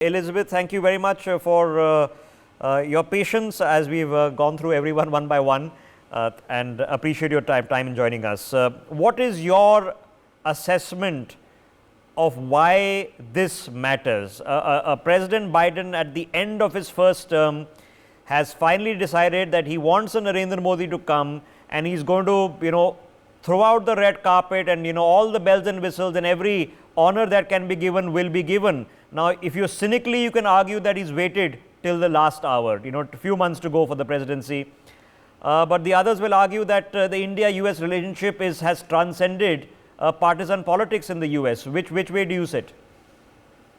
Elizabeth, thank you very much for your patience as we've gone through everyone one by one, and appreciate your time in joining us. What is your assessment of why this matters? President Biden, at the end of his first term, has finally decided that he wants a Narendra Modi to come, and he's going to, throw out the red carpet, and all the bells and whistles, and every honor that can be given will be given. Now, if you're cynically, you can argue that he's waited till the last hour, a few months to go for the presidency. But the others will argue that the India-US relationship has transcended partisan politics in the US. Which way do you sit?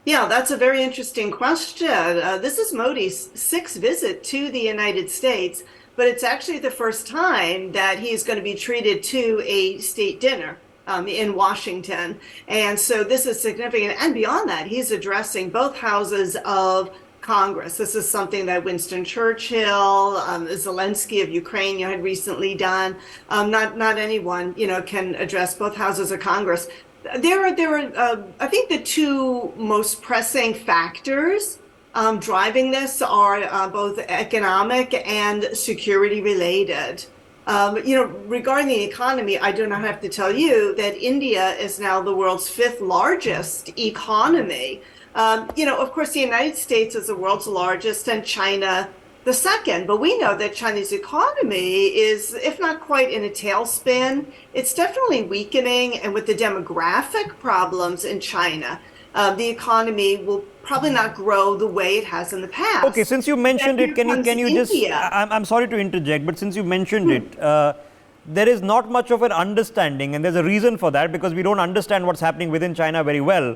Yeah, that's a very interesting question. This is Modi's sixth visit to the United States, but it's actually the first time that he's going to be treated to a state dinner in Washington. And so this is significant. And beyond that, he's addressing both houses of Congress. This is something that Winston Churchill, Zelensky of Ukraine, had recently done. Not anyone, can address both houses of Congress. There are I think the two most pressing factors driving this are both economic and security related. Regarding the economy, I do not have to tell you that India is now the world's fifth largest economy. Of course, the United States is the world's largest and China the second, but we know that China's economy is, if not quite in a tailspin, it's definitely weakening. And with the demographic problems in China, the economy will probably not grow the way it has in the past. Okay, since you mentioned it, can you just, I'm sorry to interject, but since you mentioned it, there is not much of an understanding, and there's a reason for that, because we don't understand what's happening within China very well.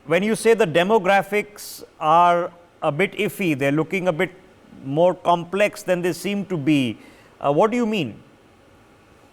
When you say the demographics are a bit iffy, they're looking a bit more complex than they seem to be, what do you mean?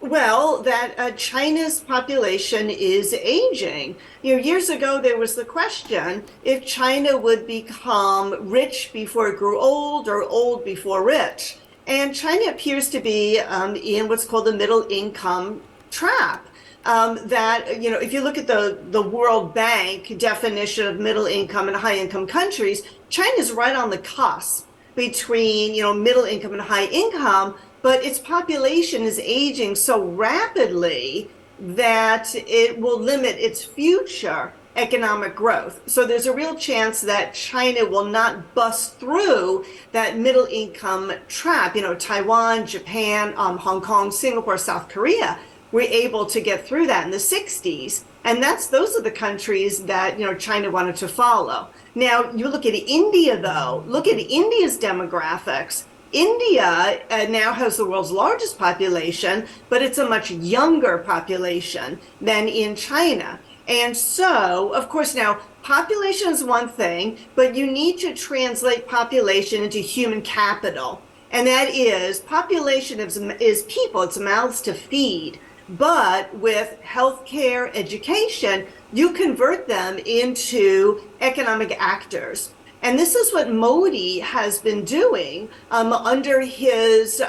Well, that China's population is aging. Years ago, there was the question if China would become rich before it grew old or old before rich. And China appears to be in what's called the middle income trap. If you look at the World Bank definition of middle income and high income countries, China's right on the cusp between, middle income and high income. But its population is aging so rapidly that it will limit its future economic growth. So there's a real chance that China will not bust through that middle income trap. Taiwan, Japan, Hong Kong, Singapore, South Korea were able to get through that in the 60s. And those are the countries that, China wanted to follow. Now, you look at India, though, look at India's demographics. India now has the world's largest population, but it's a much younger population than in China. And so, of course, now population is one thing, but you need to translate population into human capital. And that is, population is people, it's mouths to feed. But with healthcare, education, you convert them into economic actors. And this is what Modi has been doing under his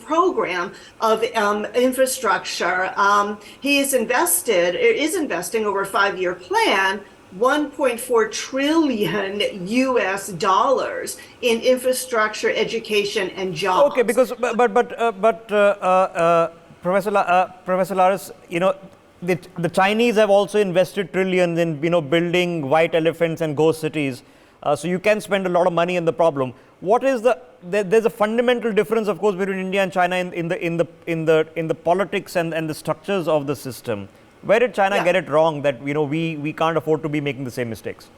program of infrastructure. He is investing over a 5-year plan, $1.4 trillion US dollars in infrastructure, education, and jobs. Okay, because Professor Larus, the Chinese have also invested trillions in building white elephants and ghost cities. So you can spend a lot of money in the problem. What is there's a fundamental difference, of course, between India and China in the politics and the structures of the system. Where did China get it wrong that we can't afford to be making the same mistakes?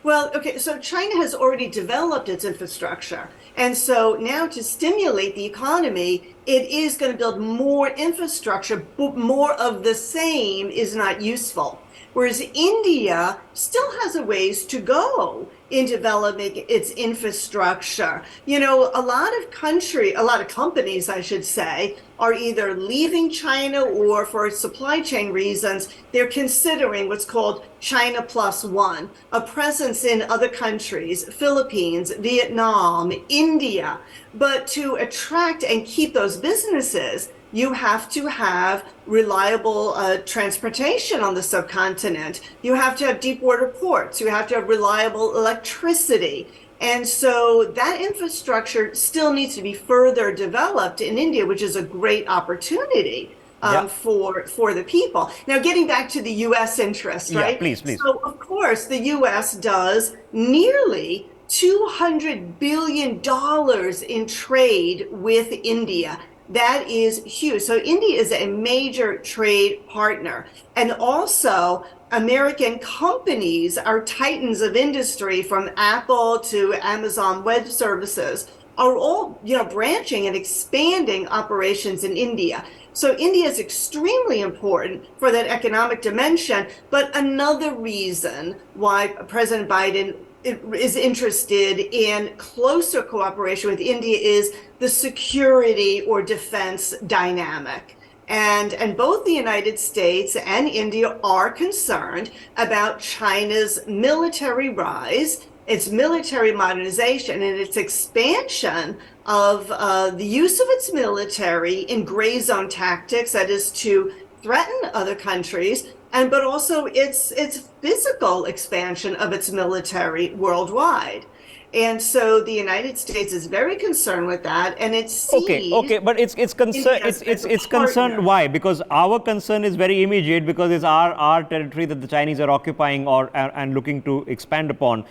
Well, okay, so China has already developed its infrastructure. And so now to stimulate the economy, it is going to build more infrastructure, but more of the same is not useful. Whereas India still has a ways to go in developing its infrastructure. A lot of companies, I should say, are either leaving China or for supply chain reasons, they're considering what's called China Plus One, a presence in other countries, Philippines, Vietnam, India. But to attract and keep those businesses, you have to have reliable transportation on the subcontinent. You have to have deep water ports. You have to have reliable electricity. And so that infrastructure still needs to be further developed in India, which is a great opportunity Yeah. for the people. Now, getting back to the U.S. interest, Yeah, right? please, please. So, of course, the U.S. does nearly $200 billion in trade with India. That is huge. So India is a major trade partner. And also, American companies are titans of industry from Apple to Amazon Web Services are all, branching and expanding operations in India. So India is extremely important for that economic dimension. But another reason why President Biden is interested in closer cooperation with India is the security or defense dynamic. And both the United States and India are concerned about China's military rise, its military modernization, and its expansion of the use of its military in gray zone tactics, that is to threaten other countries, but also its physical expansion of its military worldwide. And so the United States is very concerned with that, and it Okay, sees okay, but it's concern India as a it's concerned. partner. Why? Because our concern is very immediate, because it's our territory that the Chinese are occupying or and looking to expand upon.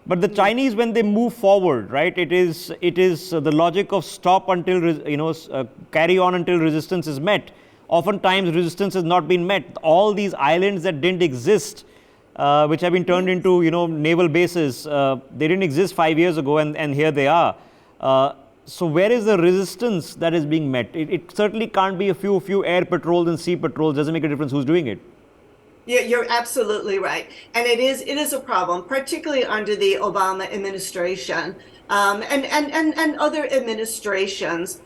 But the Chinese, when they move forward, right? It is the logic of stop until carry on until resistance is met. Oftentimes, resistance has not been met. All these islands that didn't exist, which have been turned into naval bases, they didn't exist 5 years ago, and here they are. So where is the resistance that is being met? It certainly can't be a few air patrols and sea patrols. Doesn't make a difference who's doing it. Yeah, you're absolutely right. And it is a problem, particularly under the Obama administration, and other administrations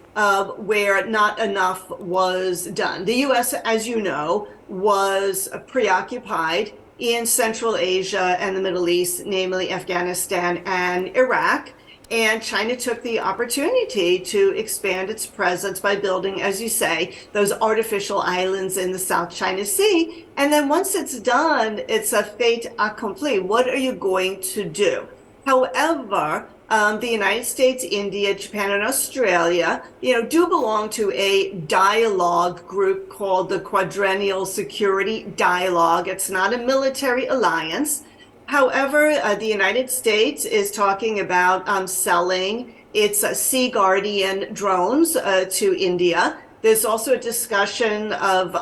where not enough was done. The US, as you know, was preoccupied in Central Asia and the Middle East, namely Afghanistan and Iraq. And China took the opportunity to expand its presence by building, as you say, those artificial islands in the South China Sea. And then once it's done, it's a fait accompli. What are you going to do? However, the United States, India, Japan, and Australia, do belong to a dialogue group called the Quadrennial Security Dialogue. It's not a military alliance. However, the United States is talking about selling its Sea Guardian drones to India. There's also a discussion of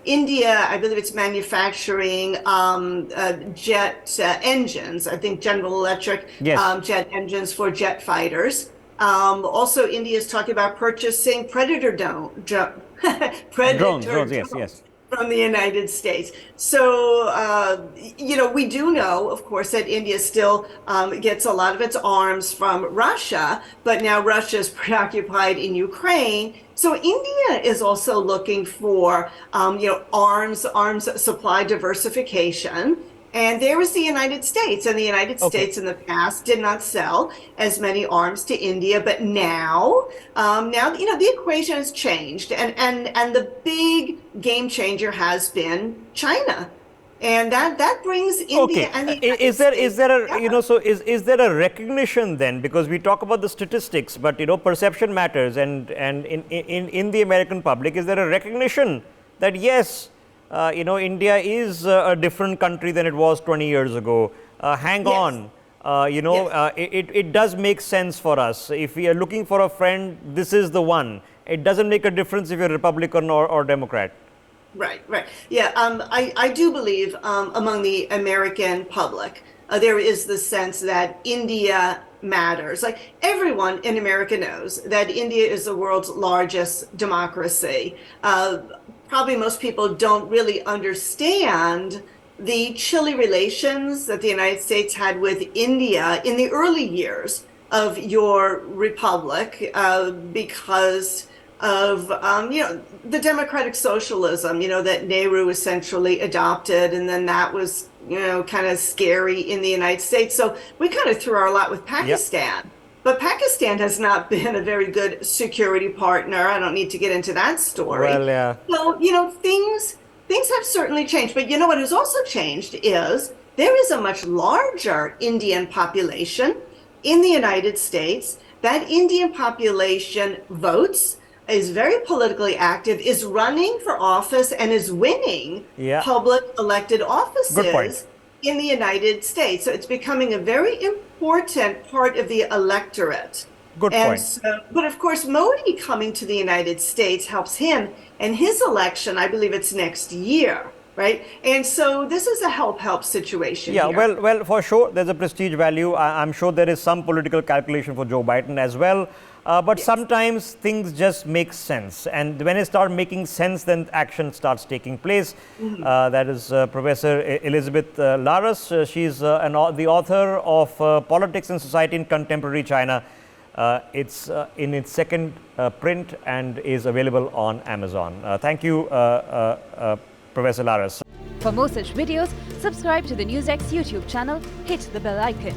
India, I believe it's manufacturing jet engines. I think General Electric Yes. jet engines for jet fighters. Also, India is talking about purchasing Drones. predator Yes, drones yes. from the United States. So, we do know, of course, that India still gets a lot of its arms from Russia, but now Russia is preoccupied in Ukraine. So India is also looking for, arms supply diversification. And there was the United States, and the United Okay. States in the past did not sell as many arms to India, but now the equation has changed, and the big game changer has been China, and that brings India Okay. and the Is United there States together. so is there a recognition then, because we talk about the statistics, but perception matters, and in the American public, is there a recognition that yes, India is a different country than it was 20 years ago. Hang Yes, on. yes. It does make sense for us. If we are looking for a friend, this is the one. It doesn't make a difference if you're Republican or Democrat. Right, right. Yeah, I do believe among the American public, there is the sense that India matters. Like everyone in America knows that India is the world's largest democracy. Probably most people don't really understand the chilly relations that the United States had with India in the early years of your republic, because of the democratic socialism that Nehru essentially adopted, and then that was kind of scary in the United States. So we kind of threw our lot with Yeah. Pakistan. But Pakistan has not been a very good security partner. I don't need to get into that story. Well, yeah. So, things have certainly changed. But you know what has also changed is there is a much larger Indian population in the United States. That Indian population votes, is very politically active, is running for office, and is winning Yeah. public elected Good point. offices in the United States. So it's becoming a very important part of the electorate. Good And point. so, but of course, Modi coming to the United States helps him and his election. I believe it's next year, right? And so this is a help situation. Yeah, here. well, for sure, there's a prestige value. I'm sure there is some political calculation for Joe Biden as well. But sometimes things just make sense. And when it starts making sense, then action starts taking place. That is Professor Elizabeth Larus. She's the author of Politics and Society in Contemporary China. It's in its second print and is available on Amazon. Thank you, Professor Larus. For more such videos, subscribe to the NewsX YouTube channel, hit the bell icon.